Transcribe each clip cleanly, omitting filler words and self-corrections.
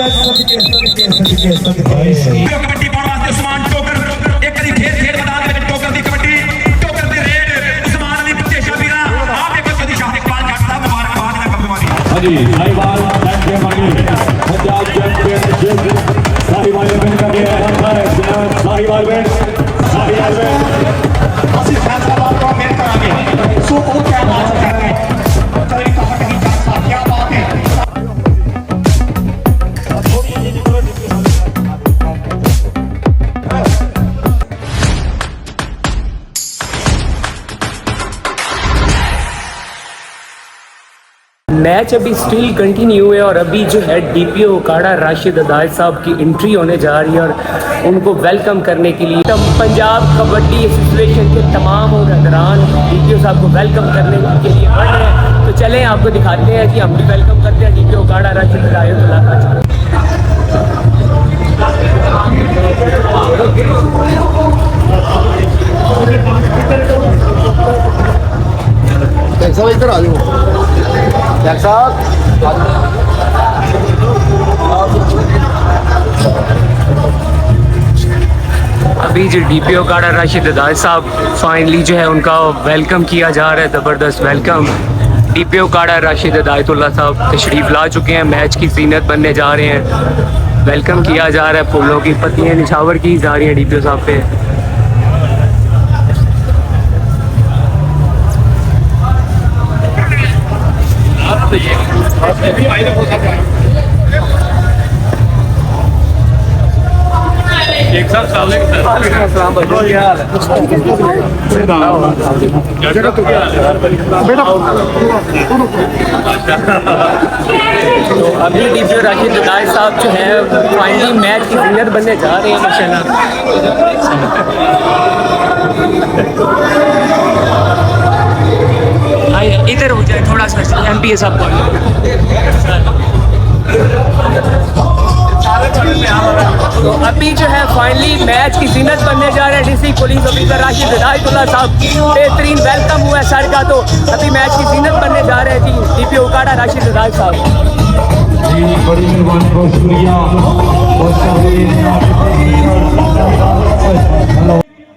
सदके सदके सदके सदके कबड्डी पाउण वास्ते उस्मान टोकर एक बारी फिर खेड मैदान दे विच टोकर दी कबड्डी टोकर दे रेड उस्मान अली बच्चे वीरा आप देखो कदी शाह इकबाल जट साहब मुबारकबाद दा कबड्डी हां जी साहिवाल चैंपियन बने पंजाब चैंपियनशिप साहिवाल विन कर गया है साहिवाल विन ਅਸੀਂ ਫੈਸਲਾਬਾਦ ਤੋਂ ਮਿਲ ਕਰਾਂਗੇ ਸੋ ਉਹ ਕਿਆ ਬਾਤ ਕਰ ਰਹੇ ਕਦੇ ਕਹਾ ਨਹੀਂ ਜਾ ਸਕਦਾ ਕੀ ਬਾਤ ਹੈ मैच अभी स्टिल कंटिन्यू है और अभी जो है डीपीओ उकाड़ा राशिद अदायत साहब की एंट्री होने जा रही है और उनको वेलकम करने के लिए पंजाब कबड्डी एसोसिएशन के तमाम हज़रान डीपीओ साहब को वेलकम करने के लिए बढ़ रहे हैं। तो चलें आपको दिखाते हैं कि हम भी वेलकम करते हैं डीपीओ उकाड़ा राशिद अदायत। इधर आ जाओ अभी जो डीपीओ उकाड़ा राशिद अदायत साहब फाइनली जो है उनका वेलकम किया जा रहा है, ज़बरदस्त वेलकम। डीपीओ उकाड़ा राशिद अदायतुल्लाह साहब तशरीफ़ ला चुके हैं, मैच की ज़ीनत बनने जा रहे हैं, वेलकम किया जा रहा है, फूलों की पत्तियाँ निछावर की जा रही हैं डीपीओ साहब पे। एक साथ सामने तो अभी डीपीओ राशिद अदायत साहब जो है फाइनली मैच की विनर बनने जा रहे हैं माशाल्लाह। इधर हो जाए थोड़ा सा एमपीए साहब तो अभी जो है फाइनली मैच की जीनत बनने जा रहे हैं डीसी पुलिस ऑफिसर राशिद अदायतुल्लाह साहब, बेहतरीन वेलकम हुआ है सर का। तो अभी मैच की जीनत बनने जा रहे हैं जी डीपीओ उकाड़ा राशिद अदायत साहब। बड़ी मेहरबानी बहुत शुक्रिया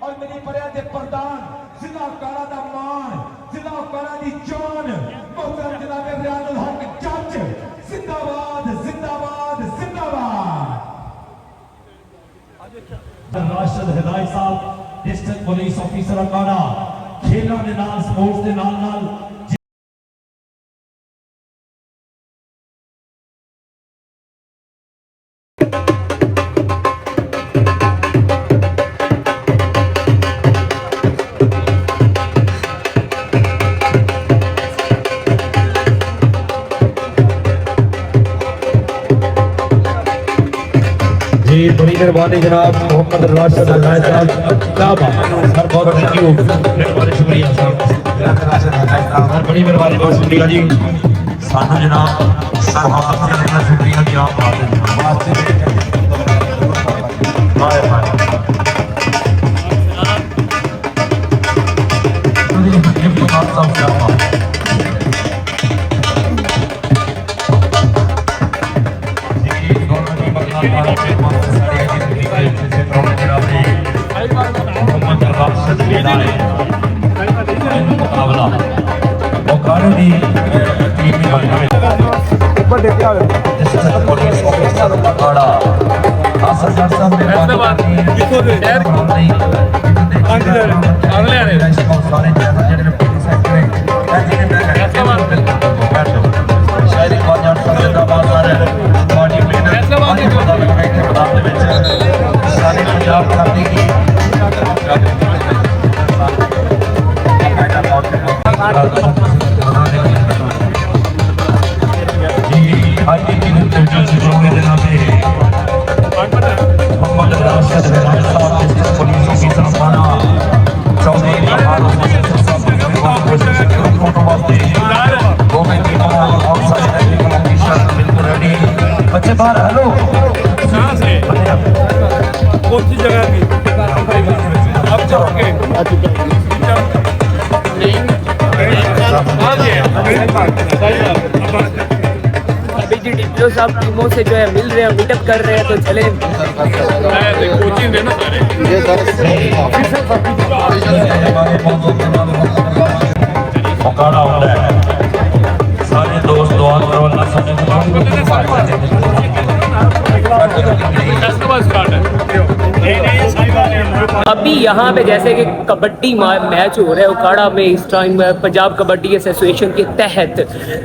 और मेरी परिया दे प्रधान जिला उकाड़ा दा मान जिला उकाड़ा दी जान मोहतरम जनाब रियाजुल हक जज जिंदाबाद जिंदाबाद जिंदाबाद। राशिद हिदायत साहब डिस्ट्रिक्ट पुलिस ऑफिसर उकाड़ा खेलों दे नाल स्पोर्ट्स दे नाल बड़ी मेहरबानी जनाब मोहम्मद राशिद अदायत साहब, क्या बात सर, बहुत थैंक यू, मेहरबानी शुक्रिया सर, बड़ी मेहरबानी बहुत शुक्रिया जी सानू जनाब मोहम्मद का शुक्रिया जी आप बच्चे बाहर हेलो कौन सी जगह की अब चलोगे अभी जी डीपीओ साहब टीमों से जो है मिल रहे हैं, मीटअप कर रहे हैं, तो चले कोचिंग देना सारे ये सर मुकाड़ा होता है सारे दोस्त दुआ करो अल्लाह सबने अभी यहाँ पे जैसे कि कबड्डी मैच हो रहा है उकाड़ा में इस टाइम पंजाब कबड्डी एसोसिएशन के तहत,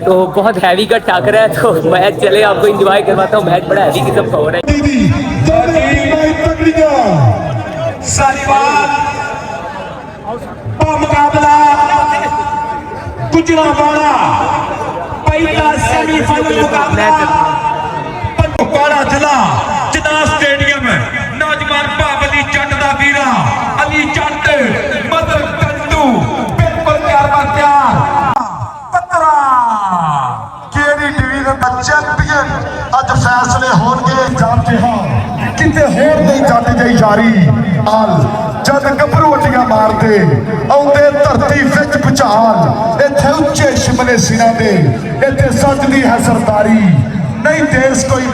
तो बहुत हैवी का टाकरा है, तो मैच चले आपको एंजॉय करवाता हूँ। मैच बड़ा हैवी किस्म का हो रहा है। मुकाबला गुजरांवाला पहला सेमीफाइनल मुकाबला उकाड़ा जिला जिना स्टेडियम नौजवान बाबली जट दा वीरा अली जट मदर कंटू बिल्कुल तैयार पत्रा केडी डिवीजन ਦਾ ਚੈਂਪੀਅਨ ਅੱਜ ਫੈਸਲੇ ਹੋਣਗੇ ਜਾਂਦੇ ਹਾਂ ਕਿਤੇ ਹੋਰ ਨਹੀਂ ਜੱਟ ਜਾਈ ਯਾਰੀ ਆਲ ਜਦ ਗੱਭਰੂਟੀਆਂ ਮਾਰਦੇ ਆਉਂਦੇ ਧਰਤੀ ਵਿੱਚ ਭੁਚਾਲ ਇੱਥੇ ਉੱਚੇ ਸ਼ਿਮਲੇ ਸਿਰਾਂ ਦੇ ਇੱਥੇ ਸੱਜਦੀ ਹੈ ਸਰਦਾਰੀ ਨਹੀਂ ਦੇਸ਼ ਕੋਈ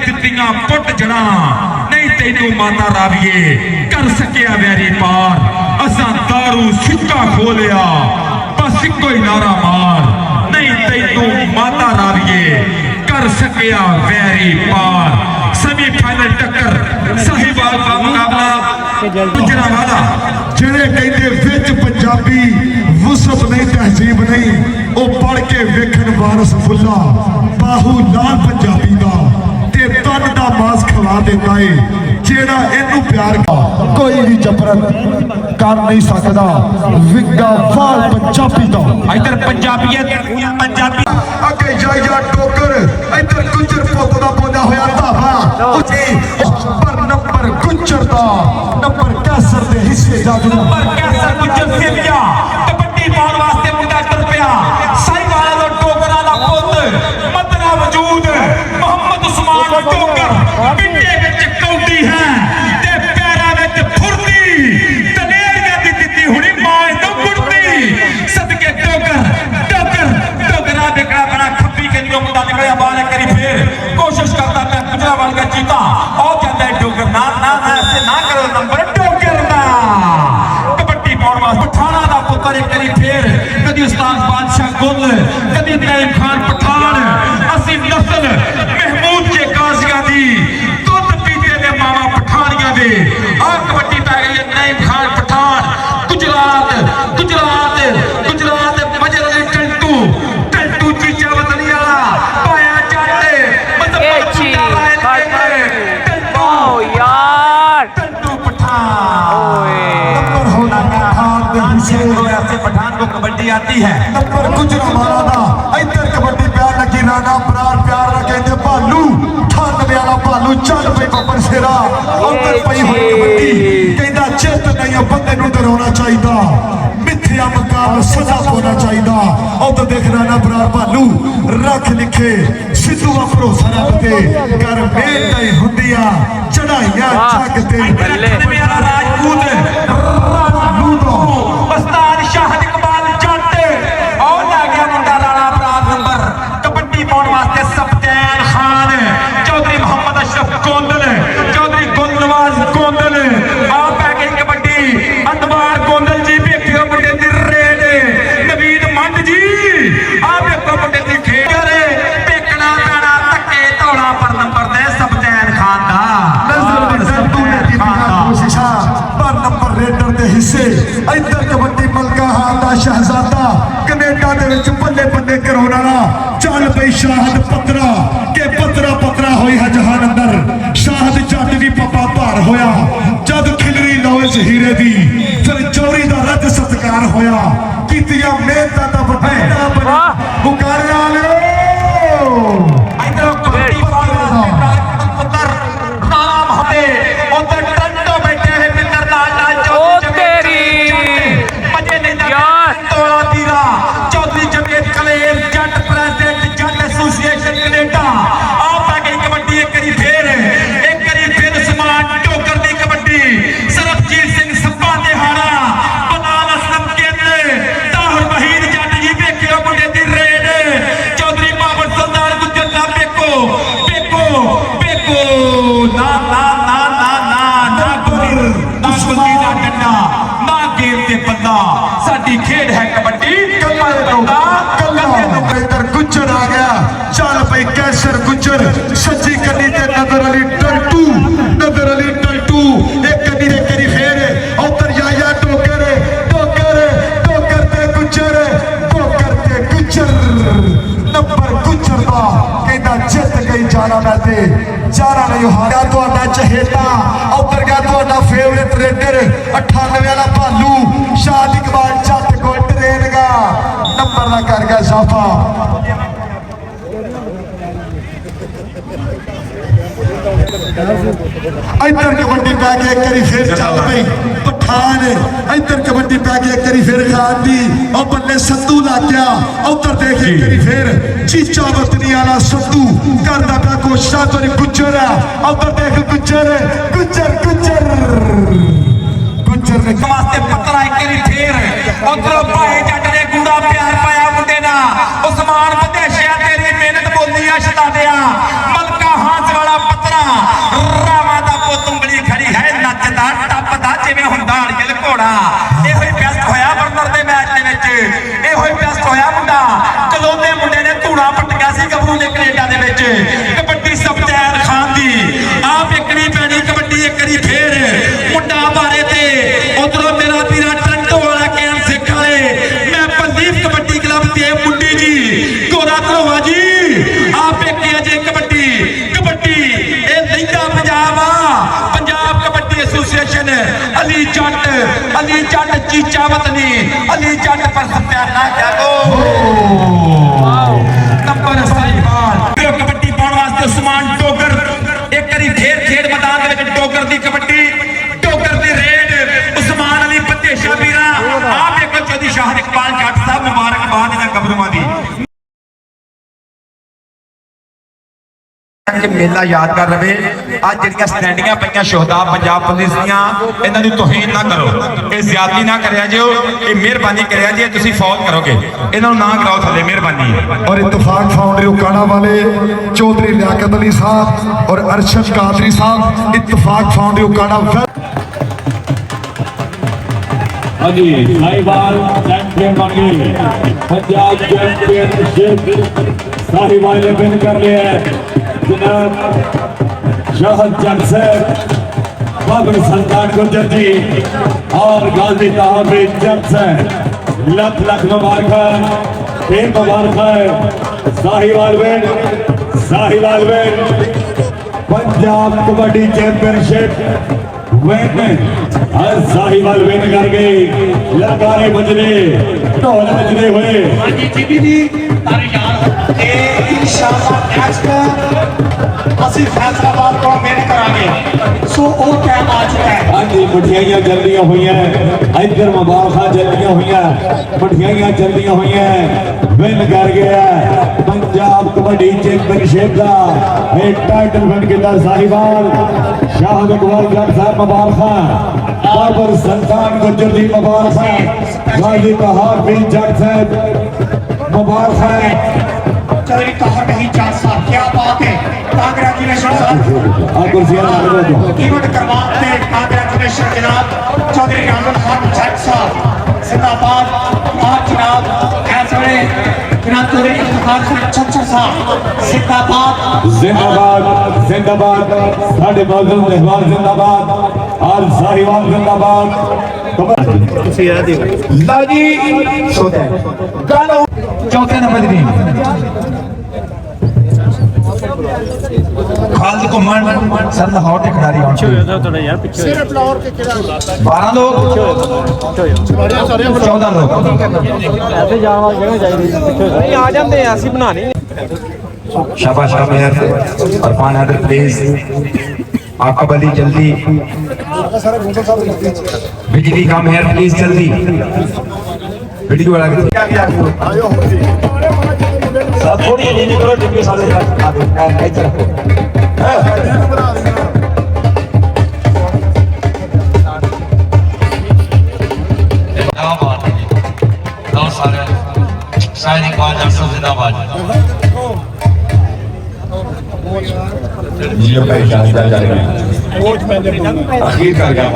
ਦਿੱਤੀਆਂ ਪੁੱਟ ਜਣਾ ਨਹੀਂ ਤੈਨੂੰ ਮਾਤਾ ਰਾਵੀਏ ਕਰ ਸਕਿਆ ਵੈਰੀ ਪਾਰ ਅਸਾਂ ਦਾਰੂ ਸਿੱਕਾ ਖੋਲਿਆ ਬਸ ਇੱਕੋ ਹੀ ਨਾਰਾ ਮਾਰ ਨਹੀਂ ਤੈਨੂੰ ਮਾਤਾ ਰਾਵੀਏ ਕਰ ਸਕਿਆ ਵੈਰੀ ਪਾਰ ਸੈਮੀਫਾਈਨਲ ਟੱਕਰ ਸਾਹੀਵਾਲ ਦਾ ਮੁਕਾਬਲਾ ਗੁਜਰਾਂਵਾਲਾ ਜਿਹੜੇ ਕਹਿੰਦੇ ਵਿੱਚ ਪੰਜਾਬੀ ਵਸਬ ਨਹੀਂ ਤਹਿਜ਼ੀਬ ਨਹੀਂ ਉਹ ਪੜ ਕੇ ਵੇਖਣ ਵਾਰਸ ਫੁੱਲਾ ਬਾਹੂ ਲਾਲ ਪੰਜਾਬੀ ਦਾ ਤੇ ਤਨ ਦਾ ਮਾਸ ਖਵਾ ਦਿੰਦਾ ਏ ਜਿਹੜਾ ਇਹਨੂੰ ਪਿਆਰ ਕੋਈ ਵੀ ਜਬਰਨ ਕਰ ਨਹੀਂ ਸਕਦਾ ਵਿੰਗਾ ਵਾਲ ਪੰਜਾਬੀ ਦਾ ਇਧਰ ਪੰਜਾਬੀਅਤ ਪੰਜਾਬੀ ਅੱਗੇ ਜਾਈਆ ਟੋਕਰ ਇੱਧਰ ਗੁੱਜਰ ਪੁੱਤ ਦਾ ਬੋਲਿਆ ਹੋਇਆ ਧਾਵਾ ਉੱਚੀ ਪਰ ਨੰਬਰ ਗੁੱਜਰ ਦਾ ਨੰਬਰ ਕੈਸਰ ਦੇ ਹਿੱਸੇ ਜਾਦੂ ਪਰ ਕੈਸਰ ਗੁੱਜਰ ਸਿੱਧਿਆ ਕਬੱਡੀ ਪਾਉਣ ਵਾਸਤੇ ਮੁੰਡਾ ਟਰ ਪਿਆ ਸਾਈਵਾਲਾ ਦਾ ਟੋਕਰਾ ਦਾ ਪੁੱਤ ਮਦਨਾ ਵਜੂਦ ਮੁਹੰਮਦ ਉਸਮਾਨ ਟੋਕਰ ਪਿੰਡੇ ਵਿੱਚ ਕੌਡੀ ਹੈ ਤੇ ਪੈਰਾਂ ਵਿੱਚ ਫੁਰਦੀ ਤਨੇਰੀਆਂ ਦੀ ਦਿੱਤੀ ਹੁਣੀ ਮਾਂ ਤੋਂ ਗੁੜਦੀ ਸਦਕੇ ਟੋਕਰਾ ਦੇਖਣਾ ਬਣਾ ਖੱਬੀ ਕਹਿੰਦੀ ਮੁੰਡਾ ਨਿਕਲਿਆ ਬਾਹਰ ਕਰੀ ਫੇਰ ਕੋਸ਼ਿਸ਼ ਕਰਦਾ ਮੈਂ ਗੁਜਰਾਂਵਾਲ ਦਾ ਚੀਤਾ ਉਹ ਕਹਿੰਦਾ ਟੋਕਰ ਨਾ ਐਸੇ ਨਾ ਕਰੋ ਨੰਬਰ ਟੋਕਰ ਦਾ ਕਬੱਡੀ ਪਾਉਣ ਵਾਸਤੇ ਪਠਾਣਾ ਦਾ ਪੁੱਤਰ ਇੱਕ ਵਾਰੀ ਫੇਰ ਕਦੀ ਉਸਤਾਦ ਬਾਦਸ਼ਾਹ ਗੁੱਲ ਕਦੀ ਨਈਮ ਖਾਨ ਪਠਾਨ ਅਸੀਂ ਨਸਲ ਮਹਿਮੂਦ ਕੇ ਕਾਜ਼ੀਆਂ ਦੀ ਦੁੱਧ ਪੀਤੇ ਨੇ ਮਾਵਾ ਪਠਾਨੀਆਂ ਦੇ ਆਹ ਕਬੱਡੀ ਪੈ ਗਈ ਹੈ ਨਈਮ ਖਾਨ ਪਠਾਨ ਗੁਜਰਾਤ ਮਜਰ ਅਲੀ ਟੰਟੂ ਚੀਚਾ ਵਤਨੀ ਵਾਲਾ ਪਾਇਆ ਚਾਟੇ टंटू पठान को कबड्डी आती है नंबर गुजरांवाला दा इधर कबड्डी प्यार लगी राणा प्राण प्यार ना कहते भालू 98 वाला भालू चल पई बब्बर शेरा उधर पई हुई कबड्डी कहंदा चित नहीं बंदे नूं डराउणा चाहिदा मिथ्या मकाम सजा होना चाहिदा उधर देख राणा प्राण भालू रख लिखे सिद्धू दा भरोसा रब ते कर मेहनत ही हुंदियां चढ़ाइयां जग ते मेरा राजपूत उस्ताद शाहद इकबाल जट और ला गया मुंडा राणा प्राग नंबर कबड्डी पाउण वास्ते सफतैन खान चौधरी मोहम्मद अशरफ गोंदल चौधरी गुलनवाज गोंदल आप पै गई कबड्डी अंदबार गोंदल जी भेखियो मुंडे दी रेड नवीद मंड जी आप देखो मुंडे दी खेड भेकना पैना धक्के धौड़ा पर नंबर दे सफतैन खान दा पर नंबर रेडर दे हिस्से इधर कबड्डी मलका हां दा शहजादा कनेडा दे विच बल्ले बल्ले कराउण वाला चल पई शाहद पत्रा के पत्रा होई है जहान अंदर शाहद जट दी पप्पा भार होया जद खिलरी लौज हीरे दी फिर चोरी दा रज सत्कार होया कीतियां मेहनतां दा वड्डा मुकारिया वाले इधर कबड्डी पुत्र राम हते उधर टंटो बैठे हैं मित्र लाल ओ तेरी यार तोड़ा तीरा चौधरी जमेत कलेर जट प्रेसिडेंट जट एसोसिएशन कनेडा आप आ गई कबड्डी एक करी फिर उस्मान टोकर दी कबड्डी पई कैसर गुजर सज्जी कन्नी ते नजर अली टल्टू एक कन्नी ने करी फेर उधर याया टोकर ते गुजर नंबर गुजर दा कहंदा जित गई जाना मैं ते जाना नहीं हारा तुहाडा चहेता उधर गया तुहाडा फेवरेट रेडर 98 वाला भालू शाह इकबाल जट को ट्रेन गा नंबर ना कर गया साफा इधर कबड्डी पै के एक बारी फिर चल पई पठान इधर कबड्डी पै के एक बारी फिर खान दी और बल्ले संधू ला गया उधर देख एक बारी फिर चीचा वतनी वाला संधू करदा पिया कोशिश तेरी गुजर है उधर देख गुजर ने वास्ते पत्रा एक बारी फिर उधर भाई जट ने कूड़ा प्यार पाया मुंडे ना उस्मान विदेशिया तेरी मेहनत बोलिया शतादिया मलका हाथ वाला पत्रा रामा दा पुੱਤ ਉਂਗਲੀ खड़ी है नचदा टपदा जिवें हुंदा अड़ियल घोड़ा ਇਹੋ ਹੀ ਬੈਸਟ ਹੋਇਆ ਬਰਨਰ ਦੇ ਮੈਚ ਦੇ ਵਿੱਚ ਇਹੋ ਹੀ ਬੈਸਟ ਹੋਇਆ ਮੁੰਡਾ ਕਲੋਨੇ ਮੁੰਡੇ ਨੇ ਧੂਣਾ ਪਟਕਿਆ ਸੀ ਗੱਭਰੂ ਦੇ ਕੈਨੇਡਾ ਦੇ ਵਿੱਚ ਕਬੱਡੀ ਸਬਤੈਰ ਖਾਨ ਦੀ ਆਪ ਇੱਕਣੀ ਪੈਣੀ ਕਬੱਡੀ ਇੱਕ ਵਾਰੀ ਫੇਰ ਮੁੰਡਾ ਬਾਰੇ ਤੇ ਉਧਰੋਂ ਮੇਰਾ ਵੀਰਾ ਟੰਟੋ ਵਾਲਾ ਕੈਨ ਸਿੱਖ ਵਾਲੇ ਮੈਂ ਬਲਦੀਪ ਕਬੱਡੀ ਕਲੱਬ ਤੇ ਮੁੰਡੀ ਜੀ ਗੋਰਾ ਧਰੋਵਾ ਜੀ ਆਪ ਇੱਕੇ ਅਜੇ ਕਬੱਡੀ ਇਹ ਲਹਿੰਦਾ ਪੰਜਾਬ ਕਬੱਡੀ ਐਸੋਸੀਏਸ਼ਨ ਅਲੀ ਜੱਟ ਚੀਚਾ ਵਤਨੀ ਅਲੀ ਜੱਟ ਪਰ ਸਤਿਆਰ ਨਾ ਜਾਗੋ ਨੰਬਰ ਸਾਈਬਾਨ ਕਬੱਡੀ ਪਾਉਣ ਵਾਸਤੇ ਉਸਮਾਨ ਟੋਕਰ ਇੱਕ ਵਾਰੀ ਫੇਰ ਖੇਡ ਮੈਦਾਨ ਦੇ ਵਿੱਚ ਟੋਕਰ ਦੀ ਕਬੱਡੀ ਟੋਕਰ ਦੀ ਰੇਡ ਉਸਮਾਨ ਅਲੀ ਪਤੇਸ਼ਾ ਵੀਰਾ ਆਪ ਇੱਕ ਚੌਧਰੀ ਸ਼ਾਹ ਇਕਬਾਲ ਜੱਟ ਸਾਹਿਬ ਮੁਬਾਰਕਬਾਦ ਇਹਨਾਂ ਗੱਭਰੂਆਂ ਦੀ मेला यादगार रहे आज ਜਿਹੜੀਆਂ ਸਟੈਂਡੀਆਂ ਪਈਆਂ ਸ਼ੋਹਦਾ ਪੰਜਾਬ ਪੁਲਿਸ ਦੀਆਂ ਇਹਨਾਂ ਦੀ ਤੋਹੀਨ ਨਾ ਕਰੋ ਇਹ ਜ਼ਿਆਦਤੀ ਨਾ ਕਰਿਆ ਜਿਓ ਇਹ ਮਿਹਰਬਾਨੀ ਕਰਿਆ ਜੀ ਤੁਸੀਂ ਫੌਲ ਕਰੋਗੇ ਇਹਨਾਂ ਨੂੰ ਨਾ ਕਰਾਓ ਥੱਲੇ ਮਿਹਰਬਾਨੀ और इत्तेफाक फाउंडरी उकाड़ा वाले चौधरी लियाकत अली साहब और अरशद कादरी साहब इत्तेफाक फाउंडरी उकाड़ा ਹਾਂਜੀ ਸਾਹੀਵਾਲ ਚੈਂਪੀਅਨ ਬਣ ਗਏ ਪੰਜਾਬ ਚੈਂਪੀਅਨਸ਼ਿਪ ਸਾਹੀਵਾਲ ਨੇ ਵਿਨ ਕਰ ਲਿਆ जनाब शहद जट साहब बाबर सुल्तान गुर्जर जी और गाजी तहबीब जट साहब लख मुबारक फिर मुबारक Sahiwal win Punjab kabaddi championship win Sahiwal win कर गए ललकारे बजने ढोल बजने हुए ਅਸੀਂ ਫੈਸਲਾਬਾਦ ਤੋਂ ਮਿਹਨਤ ਕਰਾਂਗੇ ਸੋ ਉਹ ਟਾਈਮ ਆ ਚੁੱਕਾ ਹੈ ਹਾਂਜੀ ਮਠਿਆਈਆਂ ਜਲਦੀਆਂ ਹੋਈਆਂ ਇੱਧਰ ਮੁਬਾਰਕਾਂ ਜਲਦੀਆਂ ਹੋਈਆਂ ਮਠਿਆਈਆਂ ਜਲਦੀਆਂ ਹੋਈਆਂ ਵਿਨ ਕਰ ਗਿਆ ਪੰਜਾਬ ਕਬੱਡੀ ਚੈਂਪੀਅਨਸ਼ਿਪ ਦਾ ਇਹ ਟਾਈਟਲ ਵਿਨ ਕੀਤਾ ਸਾਹੀਵਾਲ ਸ਼ਾਹ ਇਕਬਾਲ ਜੱਟ ਸਾਹਿਬ ਮੁਬਾਰਕਾਂ ਬਾਬਰ ਸੁਲਤਾਨ ਗੁੱਜਰ ਦੀ ਮੁਬਾਰਕਾਂ ਗਾਜ਼ੀ ਤਹਾਬੀਬ ਜੱਟ ਸਾਹਿਬ ਮੁਬਾਰਕਾਂ चौधरी तहर नहीं चार साहब क्या बात है कांग्रेचुलेशन इवेंट करवाते कांग्रेचुलेशन जनाब चौधरी रामल खान जट साहब जिंदाबाद आज जनाब ऐसे जनाब चौधरी इफ्तिखार सिंह चच्चर साहब जिंदाबाद साढ़े मौजूद मेहमान जिंदाबाद और साहिवाल जिंदाबाद चौथे नंबर दी खालिद घुमन सर लाहौर के खिलाड़ी 12 लोग 14 लोग शाबाश अरफान हैदर प्लीज आकब अली जल्दी बिजली का मेहर प्लीज जल्दी वीडियो वाला थोड़ी नीचे करो टिप्पी साले इधर अखीर कर गया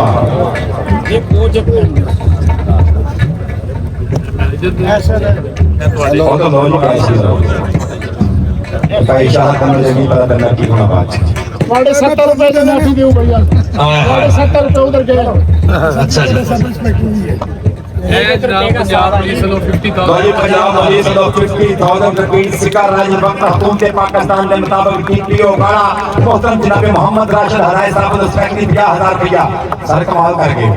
कई शाह करने लगी पता करना की होना बात साढ़े 70 रुपए की माफी दो भैया साढ़े 70 रुपए उधर गए अच्छा पंजाब पुलिस लो 50,000 पंजाब पुलिस लो 50,000 रुपीस शिकार राजी वक्त हुकूमत पाकिस्तान के मुताबिक टीपीओ गाड़ा मोहतरम जनाब मोहम्मद राशिद हराय साहब ने फैक्ट्री 50,000 रुपया सर कमाल कर गए।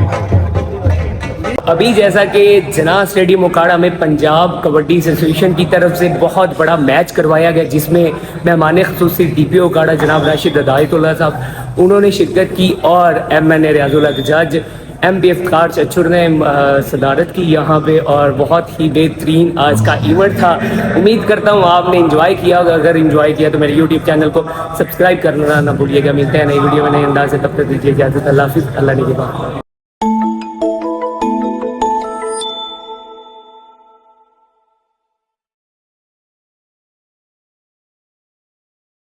अभी जैसा कि जना स्टेडियम उकाड़ा में पंजाब कबड्डी एसोसिएशन की तरफ से बहुत बड़ा मैच करवाया गया जिसमें मेहमान ख़ुसूसी डीपीओ उकाड़ा जनाब राशिद हिदायतुल्लाह साहब उन्होंने शिरकत की और MN रियाजुल जज MBF कार चचुर ने सदारत की यहाँ पे और बहुत ही बेहतरीन आज का इवेंट था। उम्मीद करता हूँ आपने एंजॉय किया होगा। अगर एंजॉय किया तो मेरे YouTube चैनल को सब्सक्राइब करना ना भूलिएगा। मिलते हैं नई वीडियो में नए अंदाज से, तब तक दीजिए इजाज़त। अल्लाह हाफिज़। अल्लाह ने